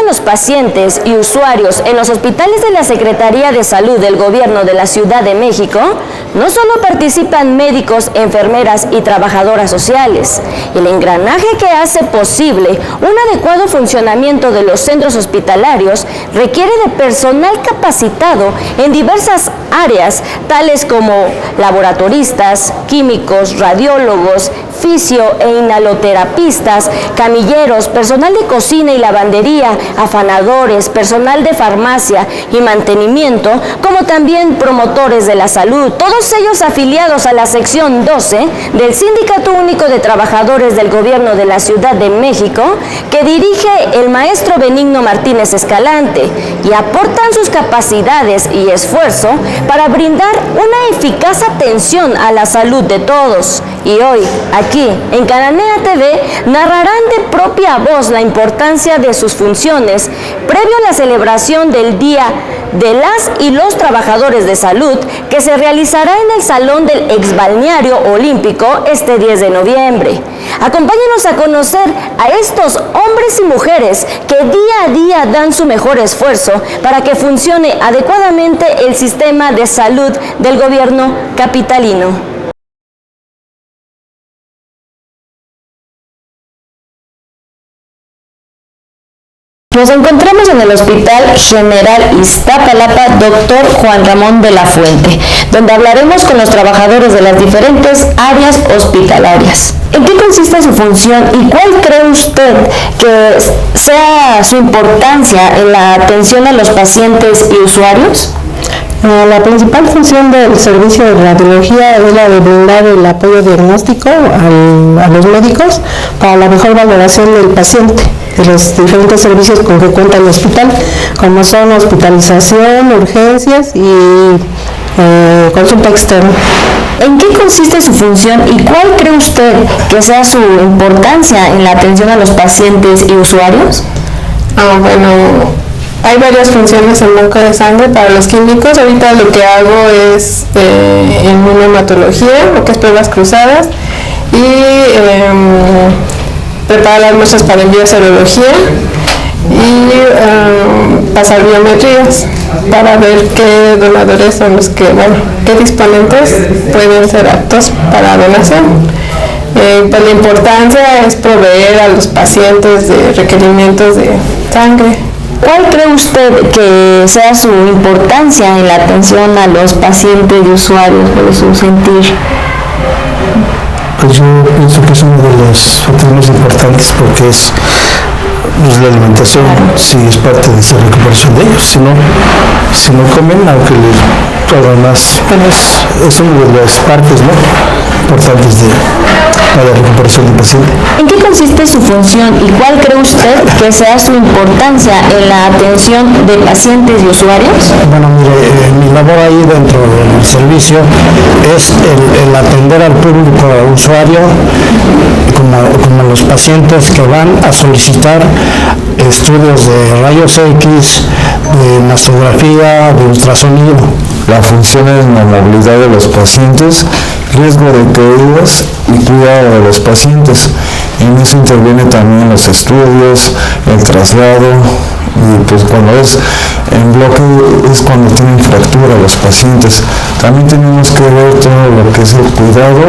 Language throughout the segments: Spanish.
los pacientes y usuarios en los hospitales de la Secretaría de Salud del Gobierno de la Ciudad de México, no solo participan médicos, enfermeras y trabajadoras sociales. El engranaje que hace posible un adecuado funcionamiento de los centros hospitalarios requiere de personal capacitado en diversas áreas, tales como laboratoristas, químicos, radiólogos, fisio e inhaloterapistas, camilleros, personal de cocina y lavandería, afanadores, personal de farmacia y mantenimiento, como también promotores de la salud, todos ellos afiliados a la sección 12 del Sindicato Único de Trabajadores del Gobierno de la Ciudad de México, que dirige el maestro Benigno Martínez Escalante, y aportan sus capacidades y esfuerzo para brindar una eficaz atención a la salud de todos. Y hoy, aquí en Cananea TV, narrarán de propia voz la importancia de sus funciones previo a la celebración del Día de las y los Trabajadores de Salud, que se realizará en el Salón del Exbalneario Olímpico este 10 de noviembre. Acompáñenos a conocer a estos hombres y mujeres que día a día dan su mejor esfuerzo para que funcione adecuadamente el sistema de salud del gobierno capitalino. Nos encontramos en el Hospital General Iztapalapa, Dr. Juan Ramón de la Fuente, donde hablaremos con los trabajadores de las diferentes áreas hospitalarias. ¿En qué consiste su función y cuál cree usted que sea su importancia en la atención a los pacientes y usuarios? La principal función del servicio de radiología es la de brindar el apoyo diagnóstico a los médicos para la mejor valoración del paciente, de los diferentes servicios con que cuenta el hospital, como son hospitalización, urgencias y consulta externa. ¿En qué consiste su función y cuál cree usted que sea su importancia en la atención a los pacientes y usuarios? Hay varias funciones en banco de sangre para los químicos. Ahorita lo que hago es inmunohematología, lo que es pruebas cruzadas, y preparar las muestras para envío a serología y pasar biometrías para ver qué donadores son los que, qué disponentes pueden ser aptos para donación. Pues la importancia es proveer a los pacientes de requerimientos de sangre. ¿Cuál cree usted que sea su importancia en la atención a los pacientes y usuarios, por su sentir? Pues yo pienso que es uno de los factores importantes, porque es la alimentación, sí, es parte de esa recuperación de ellos. Si no comen, aunque todo más, es una de las partes importantes para la recuperación del paciente. ¿En qué consiste su función y cuál cree usted que sea su importancia en la atención de pacientes y usuarios? Bueno, mire, mi labor ahí dentro del servicio es el atender al público, al usuario, como los pacientes que van a solicitar estudios de rayos X, de mastografía, de ultrasonido. La función es la movilidad de los pacientes, riesgo de caídas y cuidado de los pacientes. En eso interviene también los estudios, el traslado, y pues cuando es en bloque es cuando tienen fractura los pacientes. También tenemos que ver todo lo que es el cuidado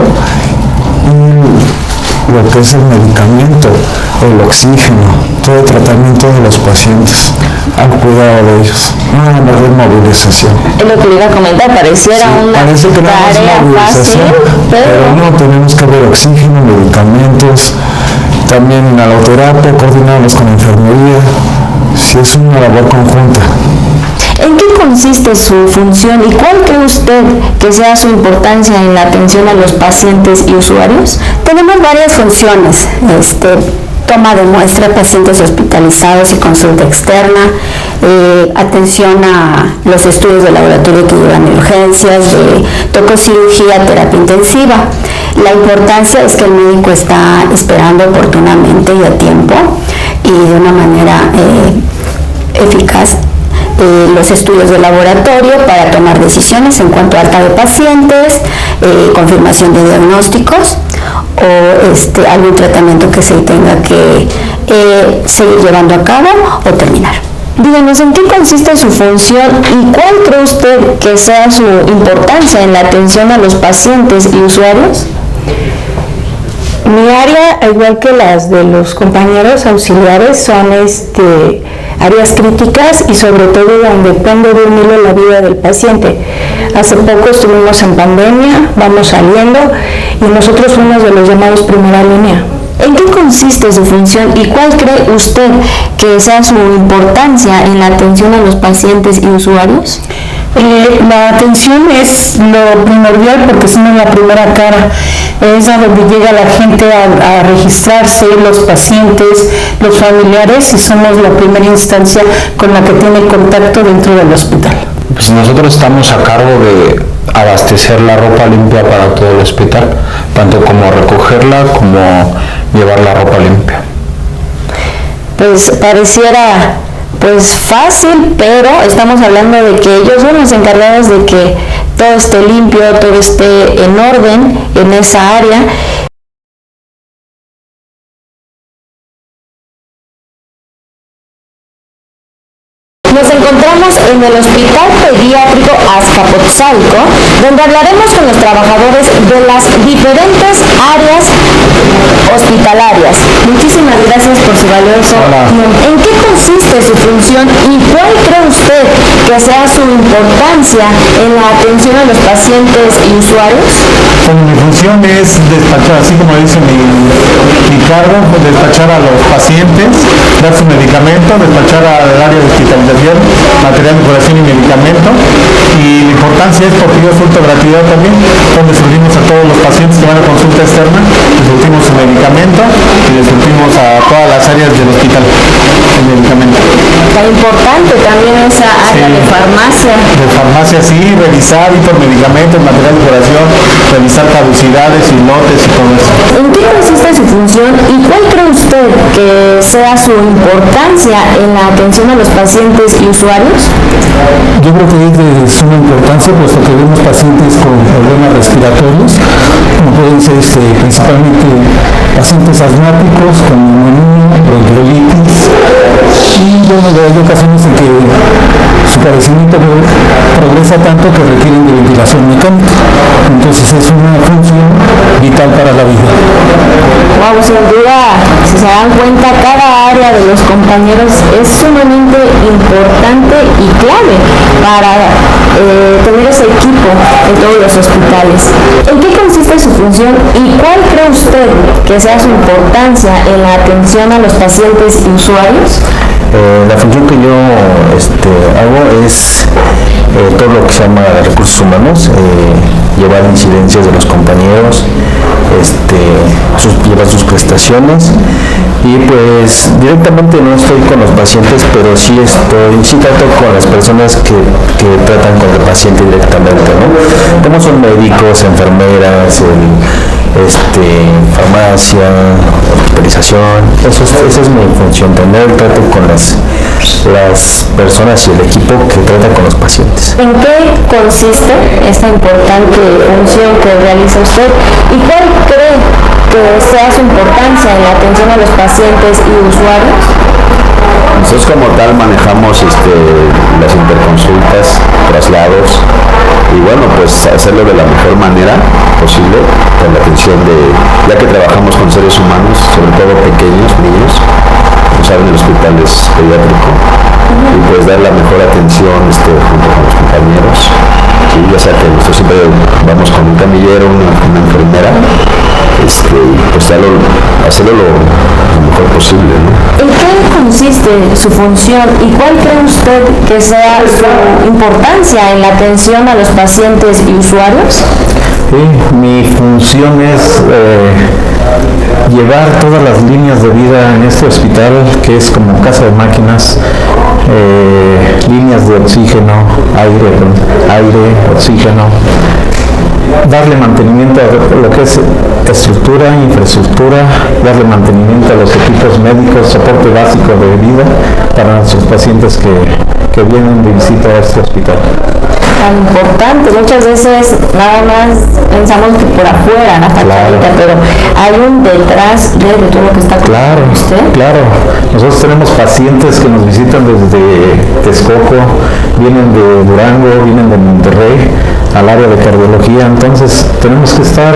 y lo que es el medicamento, el oxígeno, todo el tratamiento de los pacientes, al cuidado de ellos. Una mayor movilización. Es lo que le iba a comentar, pareciera una parece que no es movilización, pero no, tenemos que ver oxígeno, medicamentos, también inhaloterapia, coordinarlos con enfermería. Sí, es una labor conjunta. ¿En qué consiste su función y cuál cree usted que sea su importancia en la atención a los pacientes y usuarios? Tenemos varias funciones, toma de muestra de pacientes hospitalizados y consulta externa, atención a los estudios de laboratorio que llevan urgencias, de tococirugía, terapia intensiva. La importancia es que el médico está esperando oportunamente y a tiempo y de una manera eficaz los estudios de laboratorio para tomar decisiones en cuanto a alta de pacientes, confirmación de diagnósticos o algún tratamiento que se tenga que seguir llevando a cabo o terminar. Díganos, ¿en qué consiste su función y cuál cree usted que sea su importancia en la atención a los pacientes y usuarios? Mi área, al igual que las de los compañeros auxiliares, son áreas críticas y sobre todo donde depende de un hilo la vida del paciente. Hace poco estuvimos en pandemia, vamos saliendo y nosotros fuimos de los llamados primera línea. ¿En qué consiste su función y cuál cree usted que sea su importancia en la atención a los pacientes y usuarios? La atención es lo primordial porque somos la primera cara, es a donde llega la gente a registrarse, los pacientes, los familiares, y somos la primera instancia con la que tiene contacto dentro del hospital. Pues nosotros estamos a cargo de abastecer la ropa limpia para todo el hospital, tanto como recogerla como llevar la ropa limpia. Pues pareciera fácil, pero estamos hablando de que ellos son los encargados de que todo esté limpio, todo esté en orden en esa área. Nos encontramos en el Hospital Pediátrico Azcapotzalco, donde hablaremos con los trabajadores de las diferentes áreas hospitalarias. Muchísimas gracias por su valioso tiempo. ¿En qué consiste su función y cuál cree usted que sea su importancia en la atención a los pacientes y usuarios? Bueno, mi función es despachar, así como dice mi cargo, despachar a los pacientes, dar su medicamento, despachar al área de hospitalización, material de curación y medicamento. Y la importancia es porque yo surto gratuidad también, donde surtimos a todos los pacientes que van a consulta externa, les surtimos su medicamento y les surtimos a todas las áreas del hospital el medicamento. Está importante también esa área de farmacia. De farmacia, sí, revisar medicamentos, material de curación, revisar caducidades y lotes y todo eso. ¿En qué consiste su función y cuál cree usted que sea su importancia en la atención a los pacientes y usuarios? Yo creo que es de suma importancia, puesto que vemos pacientes con problemas respiratorios, como pueden ser principalmente pacientes asmáticos con neumonía, bronquiolitis, y bueno, hay ocasiones en que su padecimiento progresa tanto que requieren de ventilación mecánica. Entonces es una función vital para la vida. Wow, sin duda, si se dan cuenta, cada área de los compañeros es sumamente importante y clave para tener ese equipo en todos los hospitales. ¿En qué consiste su función y cuál cree usted que sea su importancia en la atención a los pacientes y usuarios? La función que yo hago es todo lo que se llama recursos humanos, llevar incidencias de los compañeros, llevar sus prestaciones, y pues directamente no estoy con los pacientes, pero sí trato con las personas que tratan con el paciente directamente, ¿no? Como son médicos, enfermeras, farmacia, hospitalización. Esa es mi función, tener trato con las personas y el equipo que trata con los pacientes. ¿En qué consiste esta importante función que realiza usted y cuál cree que sea su importancia en la atención a los pacientes y usuarios? Nosotros como tal manejamos las interconsultas, traslados y bueno, pues hacerlo de la mejor manera posible con la atención ya que trabajamos con seres humanos, sobre todo pequeños, niños, como saben el hospital es pediátrico, y pues dar la mejor atención junto con los compañeros, y ya sea que nosotros siempre vamos con un camillero, una enfermera, pues hacerlo lo mejor posible, ¿no? ¿En qué consiste su función y cuál cree usted que sea su importancia en la atención a los pacientes y usuarios? Sí, mi función es llevar todas las líneas de vida en este hospital, que es como casa de máquinas, líneas de oxígeno, aire, oxígeno, darle mantenimiento a lo que es estructura, infraestructura, darle mantenimiento a los equipos médicos, soporte básico de vida, para nuestros pacientes que vienen de visita a este hospital. Tan importante, muchas veces nada más pensamos que por afuera, la fachadita, pero hay un detrás de todo lo que está con usted. Claro, nosotros tenemos pacientes que nos visitan desde Texcoco, vienen de Durango, vienen de Monterrey, al área de cardiología, entonces tenemos que estar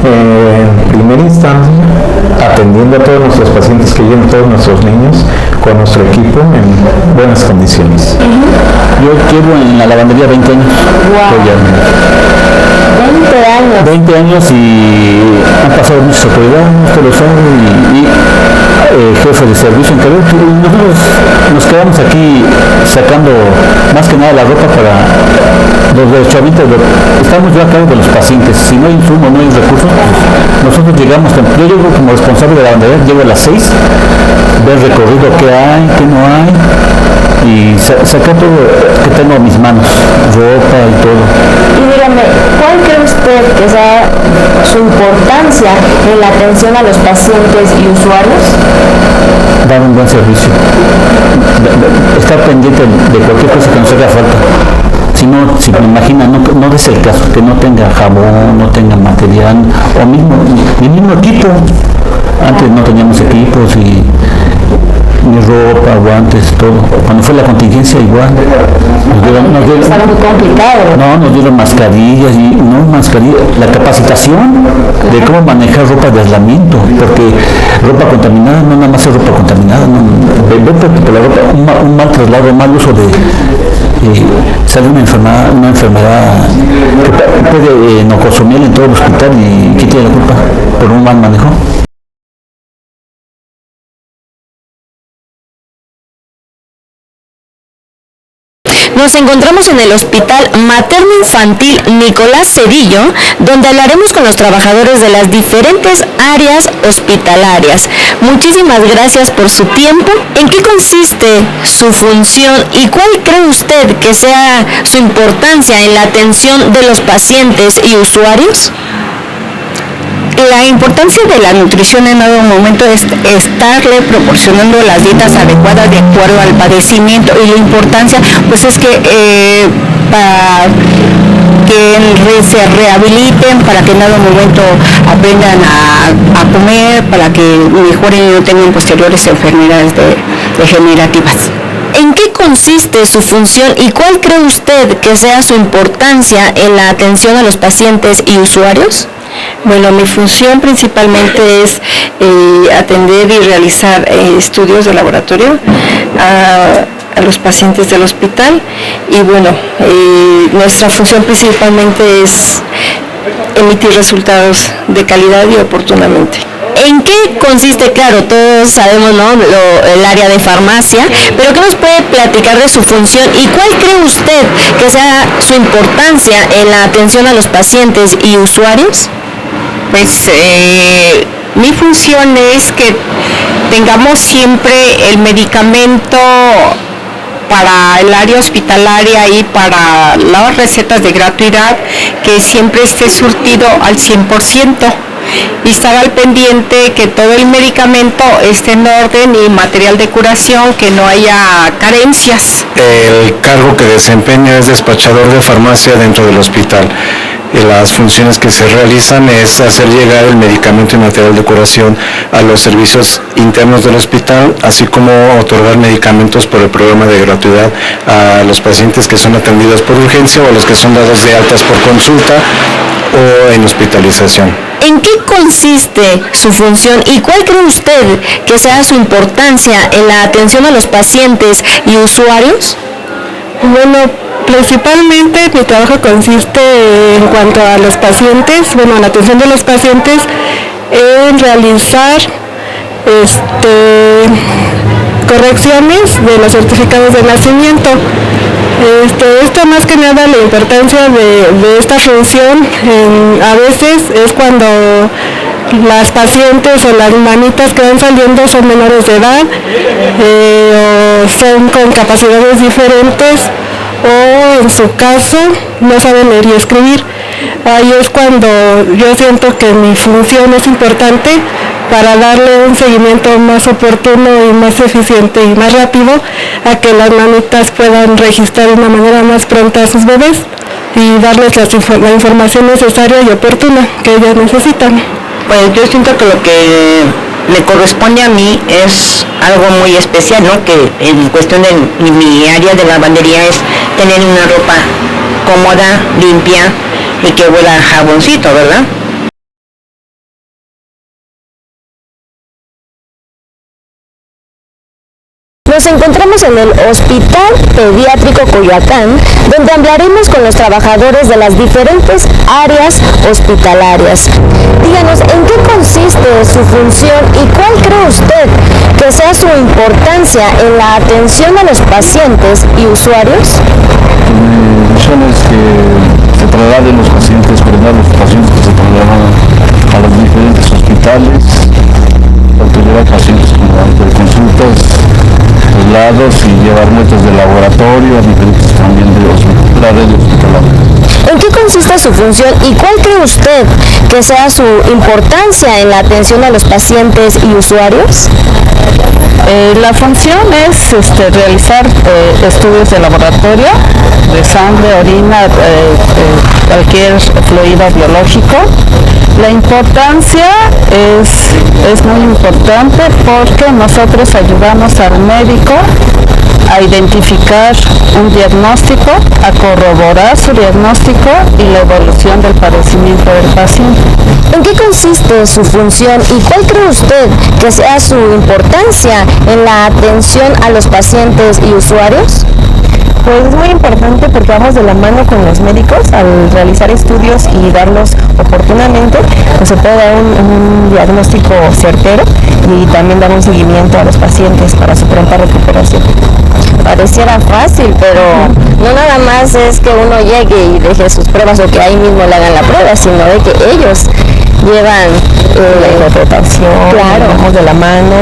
en primera instancia atendiendo a todos nuestros pacientes que llegan, todos nuestros niños, con nuestro equipo en buenas condiciones. Yo llevo en la lavandería 20 años. Wow. 20 años. 20 años y han pasado muchas autoridades, usted lo sabe, y jefe de servicio en Querétaro. Nosotros nos quedamos aquí sacando más que nada la ropa para los chavitos. Estamos ya a cargo de los pacientes. Si no hay insumo, no hay recursos, pues nosotros llegamos. Yo llego como responsable de la lavandería, llego a las 6, ver el recorrido que hay, que no hay, y sacar todo que tengo a mis manos, ropa y todo. Y dígame, ¿cuál cree usted que sea su importancia en la atención a los pacientes y usuarios? Dar un buen servicio, estar pendiente de cualquier cosa que nos haga falta. Si me imagina, no es el caso, que no tenga jabón, no tenga material, o mi mismo equipo. Antes no teníamos equipos y ni ropa, guantes, todo. Cuando fue la contingencia igual. Estaba muy complicado. No, nos dieron mascarillas la capacitación de cómo manejar ropa de aislamiento, porque ropa contaminada no nada más es ropa contaminada, porque la ropa, un mal traslado, un mal uso sale una enfermedad que puede nocosomial en todo el hospital y ¿quién tiene la culpa? Por un mal manejo. Nos encontramos en el Hospital Materno Infantil Nicolás Cedillo, donde hablaremos con los trabajadores de las diferentes áreas hospitalarias. Muchísimas gracias por su tiempo. ¿En qué consiste su función y cuál cree usted que sea su importancia en la atención de los pacientes y usuarios? La importancia de la nutrición en todo momento es estarle proporcionando las dietas adecuadas de acuerdo al padecimiento, y la importancia pues es que para que se rehabiliten, para que en todo momento aprendan a comer, para que mejoren y no tengan posteriores enfermedades degenerativas. ¿En qué consiste su función y cuál cree usted que sea su importancia en la atención a los pacientes y usuarios? Bueno, mi función principalmente es atender y realizar estudios de laboratorio a los pacientes del hospital, y bueno, nuestra función principalmente es emitir resultados de calidad y oportunamente. ¿En qué consiste? Claro, todos sabemos, ¿no?, el área de farmacia, pero ¿qué nos puede platicar de su función y cuál cree usted que sea su importancia en la atención a los pacientes y usuarios? Pues mi función es que tengamos siempre el medicamento para el área hospitalaria y para las recetas de gratuidad, que siempre esté surtido al 100%. Y estar al pendiente que todo el medicamento esté en orden y material de curación, que no haya carencias. El cargo que desempeño es despachador de farmacia dentro del hospital. Las funciones que se realizan es hacer llegar el medicamento y material de curación a los servicios internos del hospital, así como otorgar medicamentos por el programa de gratuidad a los pacientes que son atendidos por urgencia o a los que son dados de altas por consulta o en hospitalización. ¿En qué consiste su función y cuál cree usted que sea su importancia en la atención a los pacientes y usuarios? Bueno, principalmente mi trabajo consiste en cuanto a los pacientes, a la atención de los pacientes, en realizar correcciones de los certificados de nacimiento. Esto más que nada, la importancia de esta función a veces es cuando las pacientes o las manitas que van saliendo son menores de edad o son con capacidades diferentes, o en su caso no saben leer y escribir. Ahí es cuando yo siento que mi función es importante, para darle un seguimiento más oportuno y más eficiente y más rápido a que las mamitas puedan registrar de una manera más pronta a sus bebés y darles la información necesaria y oportuna que ellas necesitan. Pues yo siento que lo que me corresponde a mí es algo muy especial, ¿no? Que en cuestión de mi área de lavandería es tener una ropa cómoda, limpia y que huela a jaboncito, ¿verdad? Nos encontramos en el Hospital Pediátrico Coyoacán, donde hablaremos con los trabajadores de las diferentes áreas hospitalarias. Díganos, ¿en qué consiste su función y cuál cree usted que sea su importancia en la atención a los pacientes y usuarios? Son que se trasladen los pacientes, coordinar los pacientes que se trasladan a los diferentes hospitales, tanto llevar pacientes como ante consultas, traslados y llevar muestras de laboratorio a diferentes también de la red hospitalaria. ¿En qué consiste su función y cuál cree usted que sea su importancia en la atención a los pacientes y usuarios? La función es realizar estudios de laboratorio, de sangre, orina, cualquier fluido biológico. La importancia es muy importante porque nosotros ayudamos al médico a identificar un diagnóstico, a corroborar su diagnóstico y la evolución del padecimiento del paciente. ¿En qué consiste su función y cuál cree usted que sea su importancia en la atención a los pacientes y usuarios? Pues es muy importante porque vamos de la mano con los médicos al realizar estudios y darlos oportunamente, pues se puede dar un diagnóstico certero y también dar un seguimiento a los pacientes para su pronta recuperación. Pareciera fácil, pero no nada más es que uno llegue y deje sus pruebas o que ahí mismo le hagan la prueba, sino de que ellos llevan la interpretación, claro, vamos de la mano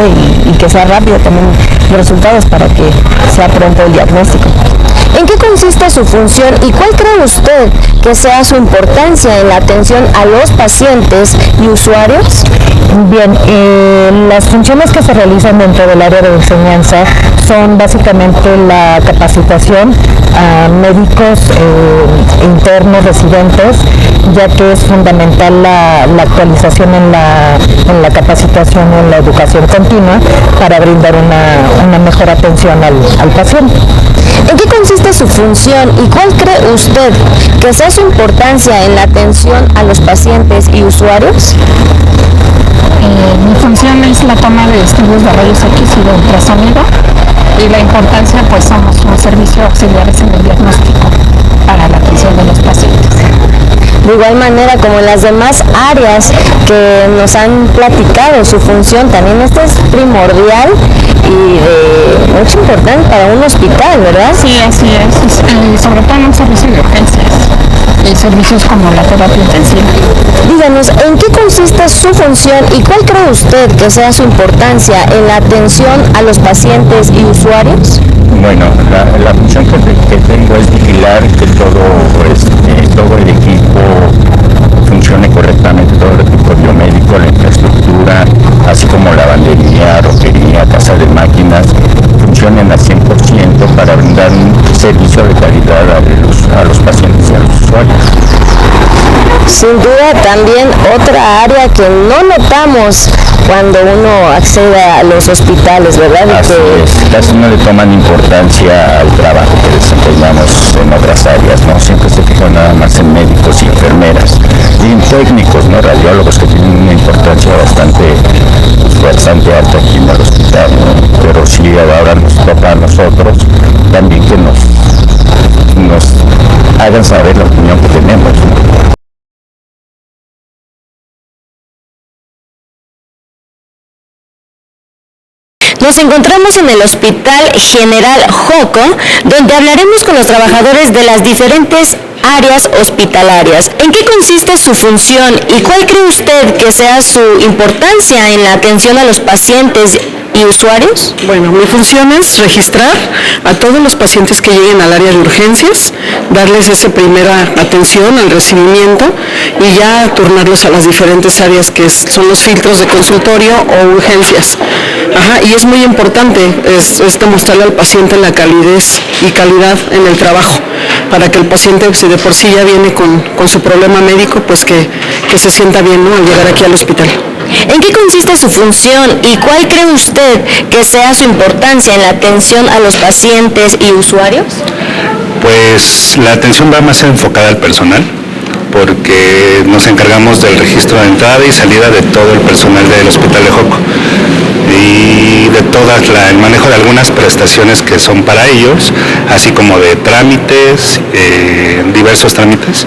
y que sea rápido también los resultados para que sea pronto el diagnóstico. ¿En qué consiste su función y cuál cree usted que sea su importancia en la atención a los pacientes y usuarios? Bien, las funciones que se realizan dentro del área de enseñanza son básicamente la capacitación a médicos internos residentes, ya que es fundamental la actualización en la capacitación o en la educación continua para brindar una mejor atención al paciente. ¿En qué consiste su función y cuál cree usted que sea su importancia en la atención a los pacientes y usuarios? Mi función es la toma de estudios de rayos X y de ultrasonido, y la importancia pues somos un servicio auxiliares en el diagnóstico para la atención de los pacientes. De igual manera como en las demás áreas que nos han platicado, su función también esta es primordial y de mucho importante para un hospital, ¿verdad? Sí, así es, sobre todo en un servicio de urgencias y servicios como la terapia intensiva. Díganos, ¿en qué consiste su función y cuál cree usted que sea su importancia en la atención a los pacientes y usuarios? Bueno, la función que tengo es vigilar que todo el equipo funcione correctamente, todo el equipo biomédico, la infraestructura, así como lavandería, roquería, casa de máquinas, funcionen al 100% para brindar un servicio de calidad a los pacientes y a los usuarios. Sin duda también otra área que no notamos cuando uno accede a los hospitales, ¿verdad? Así es, casi no le toman importancia al trabajo que desempeñamos en otras áreas, ¿no? Siempre se fijan nada más en médicos y enfermeras y en técnicos, ¿no? Radiólogos, que tienen una importancia bastante alta aquí en el hospital, ¿no? Pero sí ahora nos toca a nosotros también que nos hagan saber la opinión que tenemos, ¿no? Nos encontramos en el Hospital General Joco, donde hablaremos con los trabajadores de las diferentes áreas hospitalarias. ¿En qué consiste su función y cuál cree usted que sea su importancia en la atención a los pacientes y usuarios? Bueno, mi función es registrar a todos los pacientes que lleguen al área de urgencias, darles esa primera atención al recibimiento y ya turnarlos a las diferentes áreas que son los filtros de consultorio o urgencias. Y es muy importante es demostrarle al paciente la calidez y calidad en el trabajo, para que el paciente, si de por sí ya viene con su problema médico, pues que se sienta bien, ¿no?, al llegar aquí al hospital. ¿En qué consiste su función y cuál cree usted que sea su importancia en la atención a los pacientes y usuarios? Pues la atención va más enfocada al personal, porque nos encargamos del registro de entrada y salida de todo el personal del Hospital de Joco y de el manejo de algunas prestaciones que son para ellos, así como de trámites, diversos trámites,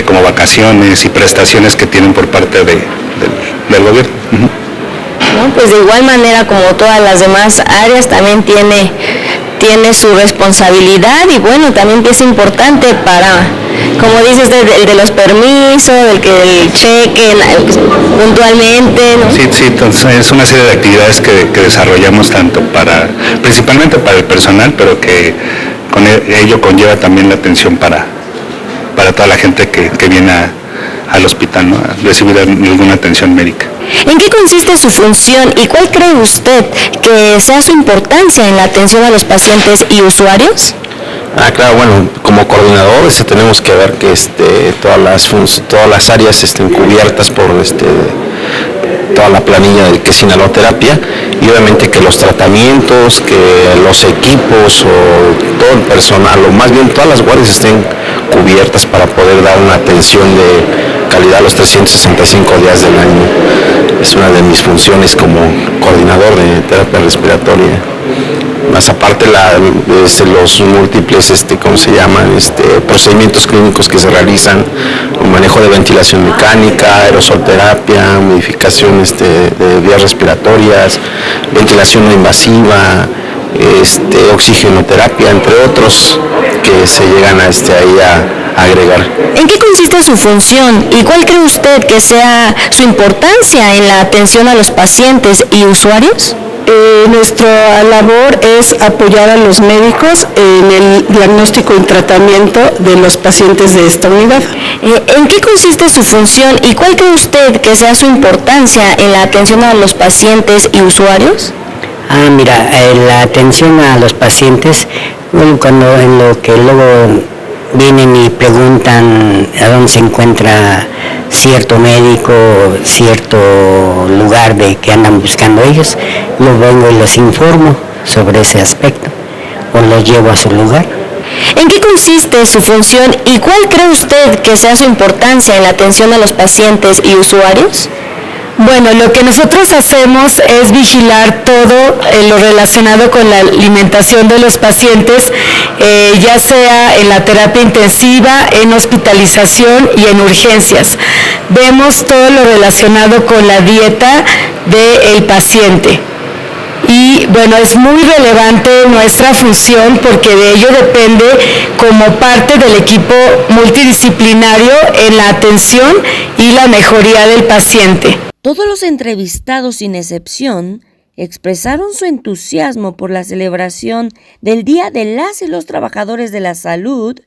como vacaciones y prestaciones que tienen por parte del gobierno. No, pues de igual manera como todas las demás áreas también tiene su responsabilidad y bueno, también es importante para, como dices, el de los permisos, el que el cheque puntualmente, ¿no? Sí, entonces es una serie de actividades que desarrollamos principalmente para el personal, pero que con ello conlleva también la atención para toda la gente que viene al hospital, ¿no?, a recibir alguna atención médica. ¿En qué consiste su función y cuál cree usted que sea su importancia en la atención a los pacientes y usuarios? Claro, bueno, como coordinador tenemos que ver que todas las áreas estén cubiertas por toda la planilla que es Sinaloterapia, y obviamente que los tratamientos, que los equipos o todo el personal, o más bien todas las guardias estén cubiertas para poder dar una atención de calidad los 365 días del año. Es una de mis funciones como coordinador de terapia respiratoria. Más aparte los múltiples, procedimientos clínicos que se realizan, un manejo de ventilación mecánica, aerosolterapia, modificación de vías respiratorias, ventilación no invasiva, oxigenoterapia, entre otros que se llegan ahí a agregar. ¿En qué consiste su función y cuál cree usted que sea su importancia en la atención a los pacientes y usuarios? Nuestra labor es apoyar a los médicos en el diagnóstico y tratamiento de los pacientes de esta unidad. ¿En qué consiste su función y cuál cree usted que sea su importancia en la atención a los pacientes y usuarios? Mira, la atención a los pacientes, cuando en lo que luego vienen y preguntan a dónde se encuentra cierto médico, cierto lugar de que andan buscando ellos, yo vengo y los informo sobre ese aspecto o los llevo a su lugar. ¿En qué consiste su función y cuál cree usted que sea su importancia en la atención a los pacientes y usuarios? Bueno, lo que nosotros hacemos es vigilar todo lo relacionado con la alimentación de los pacientes, ya sea en la terapia intensiva, en hospitalización y en urgencias. Vemos todo lo relacionado con la dieta del paciente. Y bueno, es muy relevante nuestra función porque de ello depende como parte del equipo multidisciplinario en la atención y la mejoría del paciente. Todos los entrevistados, sin excepción, expresaron su entusiasmo por la celebración del Día de las y los Trabajadores de la Salud,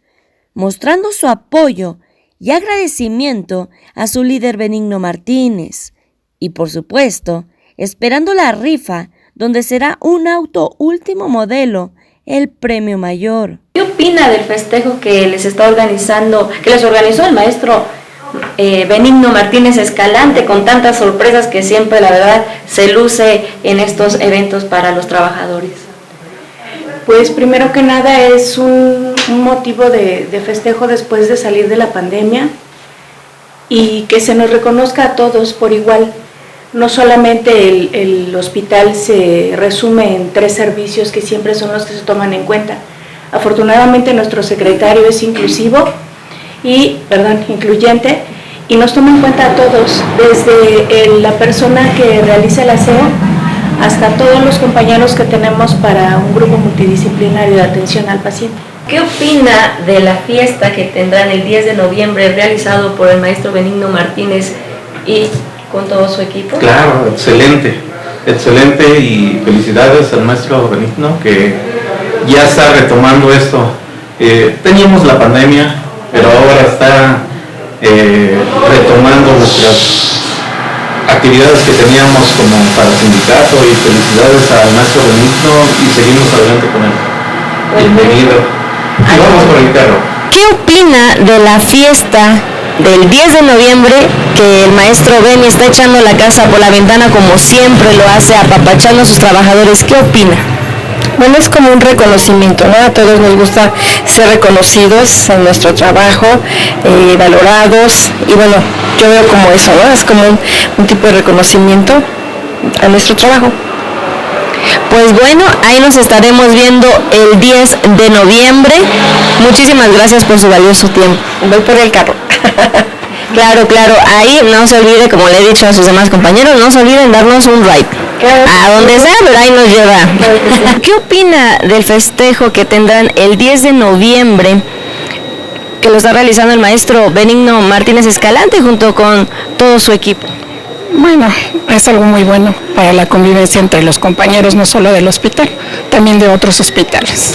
mostrando su apoyo y agradecimiento a su líder Benigno Martínez y, por supuesto, esperando la rifa donde será un auto último modelo, el premio mayor. ¿Qué opina del festejo que les organizó el maestro Benigno Martínez Escalante, con tantas sorpresas que siempre, la verdad, se luce en estos eventos para los trabajadores? Pues primero que nada es un motivo de festejo después de salir de la pandemia y que se nos reconozca a todos por igual. No solamente el hospital se resume en 3 servicios que siempre son los que se toman en cuenta. Afortunadamente nuestro secretario es incluyente y nos toma en cuenta a todos, desde la persona que realiza el aseo hasta todos los compañeros que tenemos para un grupo multidisciplinario de atención al paciente. ¿Qué opina de la fiesta que tendrán el 10 de noviembre realizado por el maestro Benigno Martínez y con todo su equipo? Claro, excelente y felicidades al maestro Benigno que ya está retomando esto. Teníamos la pandemia, pero ahora está retomando nuestras actividades que teníamos como para sindicato, y felicidades al maestro Benigno y seguimos adelante con él. Bienvenido. Y vamos por el carro. ¿Qué opina de la fiesta del 10 de noviembre que el maestro Beni está echando la casa por la ventana como siempre lo hace, apapachando a sus trabajadores? ¿Qué opina? Bueno, es como un reconocimiento, ¿no? A todos nos gusta ser reconocidos en nuestro trabajo, valorados, y bueno, yo veo como eso, ¿no? Es como un tipo de reconocimiento a nuestro trabajo. Pues bueno, ahí nos estaremos viendo el 10 de noviembre. Muchísimas gracias por su valioso tiempo. Voy por el carro. Claro, ahí no se olvide, como le he dicho a sus demás compañeros, no se olviden darnos un ride. A donde sea, pero ahí nos lleva. ¿Qué opina del festejo que tendrán el 10 de noviembre, que lo está realizando el maestro Benigno Martínez Escalante junto con todo su equipo? Bueno, es algo muy bueno para la convivencia entre los compañeros, no solo del hospital, también de otros hospitales.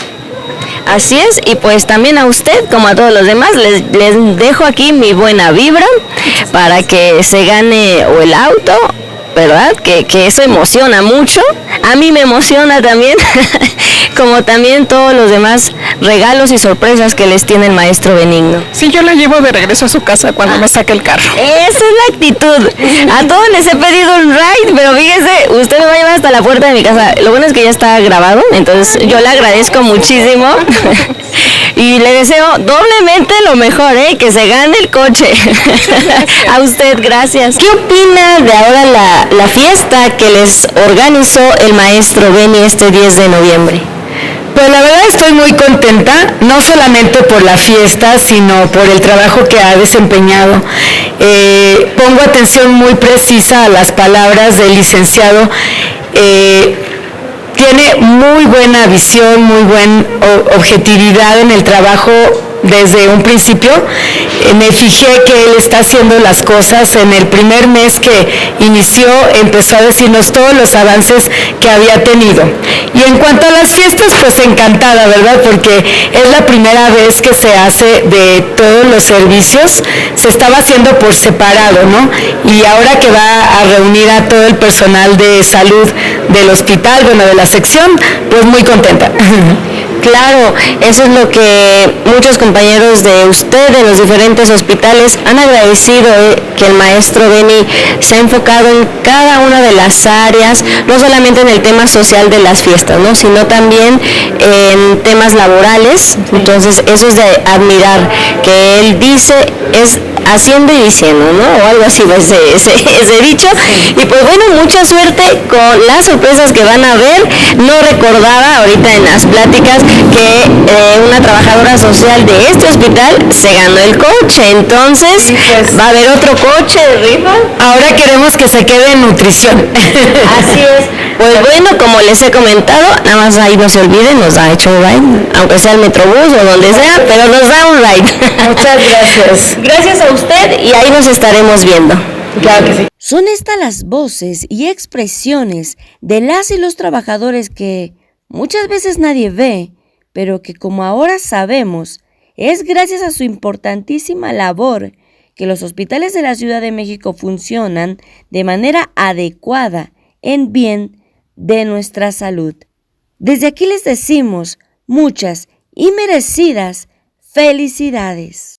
Así es, y pues también a usted, como a todos los demás, les dejo aquí mi buena vibra para que se gane o el auto, ¿verdad? Que eso emociona mucho. A mí me emociona también, como también todos los demás regalos y sorpresas que les tiene el maestro Benigno. Sí, yo la llevo de regreso a su casa cuando me saque el carro. Esa es la actitud. A todos les he pedido un ride, pero fíjese, usted me va a llevar hasta la puerta de mi casa. Lo bueno es que ya está grabado, entonces yo le agradezco muchísimo. Y le deseo doblemente lo mejor, que se gane el coche. A usted, gracias. ¿Qué opina de ahora la fiesta que les organizó el maestro Beni este 10 de noviembre? Pues la verdad estoy muy contenta, no solamente por la fiesta, sino por el trabajo que ha desempeñado. Pongo atención muy precisa a las palabras del licenciado. Tiene muy buena visión, muy buena objetividad en el trabajo desde un principio. Me fijé que él está haciendo las cosas. En el primer mes que inició, empezó a decirnos todos los avances que había tenido. Y en cuanto a las fiestas, pues encantada, ¿verdad? Porque es la primera vez que se hace de todos los servicios. Se estaba haciendo por separado, ¿no? Y ahora que va a reunir a todo el personal de salud del hospital, bueno, de la sección, pues muy contenta. Claro, eso es lo que muchos compañeros de usted, de los diferentes hospitales, han agradecido, que el maestro Beni se ha enfocado en cada una de las áreas, no solamente en el tema social de las fiestas, ¿no? Sino también en temas laborales. Entonces eso es de admirar, que él dice es haciendo y diciendo, ¿no? O algo así va ese dicho. Y pues bueno, mucha suerte con las sorpresas que van a ver. No recordaba ahorita en las pláticas que una trabajadora social de este hospital se ganó el coche, entonces va a haber otro coche de rifa. Ahora queremos que se quede en nutrición. Así es. Pues bueno, como les he comentado, nada más ahí no se olviden, nos ha hecho un ride, aunque sea el Metrobús o donde sea, pero nos da un ride. Muchas gracias. Gracias a usted y ahí nos estaremos viendo. Claro que sí. Son estas las voces y expresiones de las y los trabajadores que muchas veces nadie ve, pero que, como ahora sabemos, es gracias a su importantísima labor que los hospitales de la Ciudad de México funcionan de manera adecuada en bien de nuestra salud. Desde aquí les decimos muchas y merecidas felicidades.